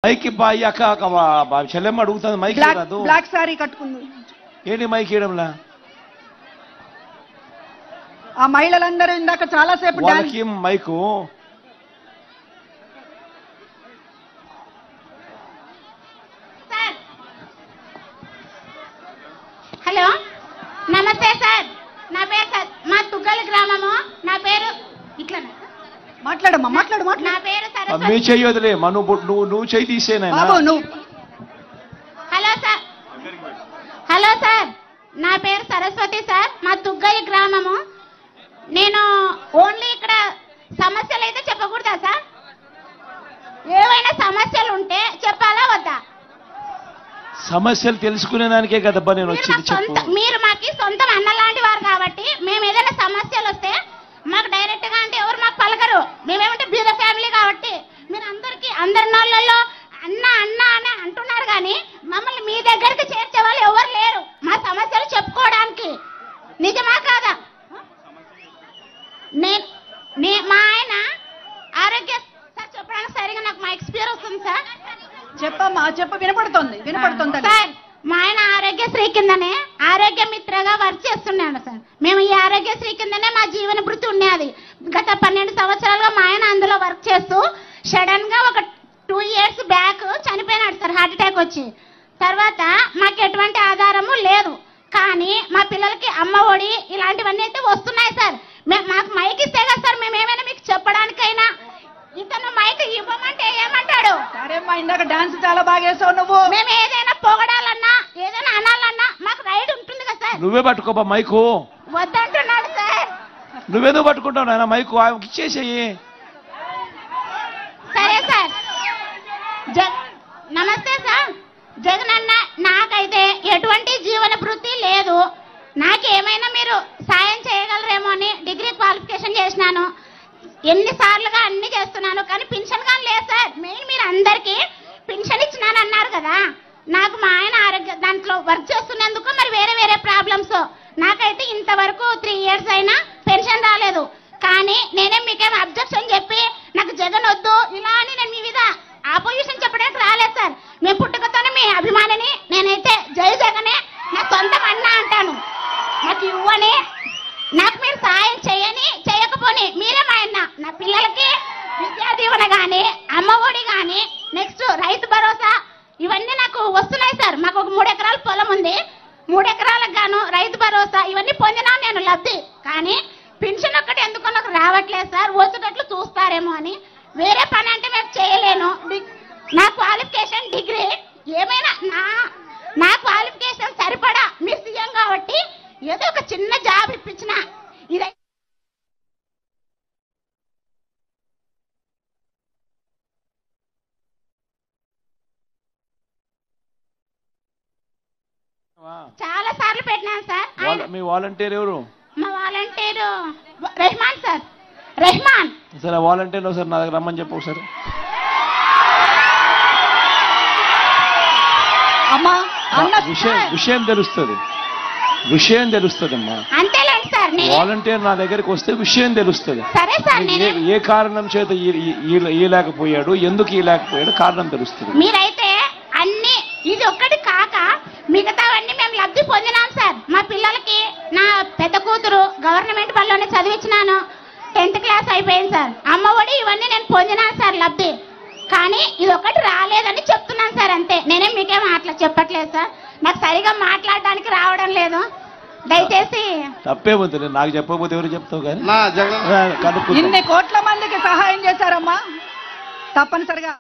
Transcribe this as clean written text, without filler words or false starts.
Mic bye అక్క చెల్లెమ్మ అడుగుతుంది mic రాదు. బ్లాక్ సారీ కట్టుకుంది. ఏంటి మైక్ ఇవ్వడంలా? ఆ మహిళలందరూ ఇందాక చాలా సేపు వాళ్ళకి మైకు హలో నమస్తే సార్, నా పేరు సార్ మా తుగ్గలి గ్రామము. నా పేరు ఇట్లా మాట్లాడమ్మా మాట్లాడు. నా పేరు మీ చెయ్యొదిలే నువ్వు చెయ్యి తీసేనా? హలో సార్, నా పేరు సరస్వతి సార్, మా తుగ్గలి గ్రామము. నేను ఓన్లీ ఇక్కడ సమస్యలు అయితే చెప్పకూడదా సార్? ఏవైనా సమస్యలు ఉంటే చెప్పాలా వద్దా? సమస్యలు తెలుసుకునే దానికే కదబ్బా నేను వచ్చింది. చెప్పు. మీరు మాకి సొంతం అన్న లాంటి వారు కాబట్టి మేము ఏదైనా సమస్యలు వస్తే మాకు డైరెక్ట్ గా అంటే ఎవరు మాకు పలకరు. మేమేమంటే బీద ఫ్యామిలీ కాబట్టి మీరు అందరి నోళ్ళల్లో అన్న అన్న అని అంటున్నారు కానీ మమ్మల్ని మీ దగ్గరికి చేర్చే వాళ్ళు ఎవరు లేరు మా సమస్యలు చెప్పుకోవడానికి. నిజమా కాదా? మా ఆయన ఆరోగ్య సార్ చెప్పడానికి సరిగా నాకు మా ఎక్స్పీరియన్స్ వస్తుంది సార్. చెప్పమ్మా చెప్ప. వినపడుతుంది సార్. మా ఆయన ఆరోగ్యశ్రీ కిందనే ఆరోగ్య మిత్రగా వర్క్ చేస్తున్నాడు సార్. మేము ఈ ఆరోగ్యశ్రీ కిందనే మా జీవన భృతి ఉన్నది. గత 12 సంవత్సరాలుగా మా ఆయన అందులో వర్క్ చేస్తూ సడన్ గా ఒక 2 years బ్యాక్ చనిపోయినాడు సార్, హార్ట్ అటాక్ వచ్చి. తర్వాత మాకు ఎటువంటి ఆధారము లేదు, కానీ మా పిల్లలకి అమ్మ ఒడి ఇలాంటివన్నీ అయితే వస్తున్నాయి సార్. మాకు మైక్ ఇస్తే కదా సార్ మేము ఏమైనా మీకు చెప్పడానికైనా. ఇతను మైక్ ఇవ్వమంటే ఏమంటాడు? సరేమ్మా, ఇందాక డాన్స్ చాలా బాగా వేసావు నువ్వు. మేము ఏదైనా పొగడాలన్నా ఏదైనా అనాలన్నా మాకు రైడ్ ఉంటుంది కదా సార్. నువ్వే పట్టుకోబా మైకు. వద్దంటున్నాడు సార్. నువ్వేదో పట్టుకుంటావు నాయన మైకు, ఇచ్చేసేయి. సరే సార్. నమస్తే సార్. జగన్ అన్న, నాకైతే ఎటువంటి జీవన భృతి లేదు. నాకేమైనా మీరు సాయం చేయగలరేమో అని డిగ్రీ క్వాలిఫికేషన్ చేసినాను, ఎన్నిసార్లుగా అన్ని చేస్తున్నాను, కానీ పింఛన్ కానీ లేదు సార్. మెయిన్ మీరు అందరికీ పింఛన్ ఇచ్చినాను అన్నారు కదా. నాకు మా ఆయన ఆరోగ్య దాంట్లో వర్క్ చేస్తున్నందుకు మరి వేరే ప్రాబ్లమ్స్. నాకైతే ఇంతవరకు 3 years అయినా పెన్షన్ రాలేదు. కానీ నేనేం మీకేం అబ్జెక్షన్ చెప్పి నాకు జగన్ వద్దు ఇలా అని నేను మీ మీద ఆపోజిషన్ చెప్పడానికి రాలేదు సార్. మేము పుట్టుకతోనే మీ అభిమానిని. నేనైతే జై జగనే నా సొంతం అన్న అంటాను. నాకు ఇవ్వని, నాకు మీరు సాయం చేయకపోని మీరే మా అన్న. నా పిల్లలకి విద్యా దీవెన కానీ అమ్మ ఒడి కానీ నెక్స్ట్ రైతు భరోసా ఇవన్నీ నాకు వస్తున్నాయి సార్. మాకు ఒక 3 ఎకరాల పొలం ఉంది. 3 ఎకరాలకు గాను రైతు భరోసా ఇవన్నీ పొందినాను నేను లబ్ధి. కానీ పెన్షన్ ఒక్కటి ఎందుకో నాకు రావట్లేదు సార్. వచ్చేటట్లు చూస్తారేమో అని. వేరే పని అంటే మేము చేయలేను. నా క్వాలిఫికేషన్ డిగ్రీ. ఏమైనా నా క్వాలిఫికేషన్ సరిపడా మీరు సీఎం కాబట్టి ఏదో ఒక చిన్న జాబ్ ఇప్పించిన ఇదే. చాలా సార్లు పెట్టినాను సార్. మీ వాలంటీర్ ఎవరు? మా వాలంటీరు రెహమాన్ సార్. రెహమాన్. సరే వాలంటీర్ ఒకసారి నా దగ్గర రమ్మని చెప్పు ఒకసారి. అమ్మా విషయం తెలుస్తుంది అమ్మా. అంతేలేండి సార్. వాలంటీర్ నా దగ్గరికి వస్తే విషయం తెలుస్తుంది. సరే సార్. ఏ కారణం చేత ఈలేకపోయాడు, ఎందుకు ఈలేకపోయాడు కారణం తెలుస్తుంది. మీరైతే అన్ని ఇది ఒక్కటి కాక మిగతావన్నీ మేము లబ్ధి పొందినాం సార్. మా పిల్లలకి నా పెద్ద కూతురు గవర్నమెంట్ బడిలోనే చదివించినాను. 10th క్లాస్ అయిపోయింది సార్. అమ్మ ఒడి ఇవన్నీ నేను పొందినాను సార్ లబ్ధి. కానీ ఇది ఒకటి రాలేదని చెప్తున్నాను సార్, అంతే. నేనేం మీకేం అట్లా చెప్పట్లేదు సార్. నాకు సరిగా మాట్లాడడానికి రావడం లేదు. దయచేసి. తప్పే ఉంది, నాకు చెప్పకపోతే ఎవరు చెప్తావు కానీ. ఇన్ని కోట్ల మందికి సహాయం చేశారమ్మా, తప్పనిసరిగా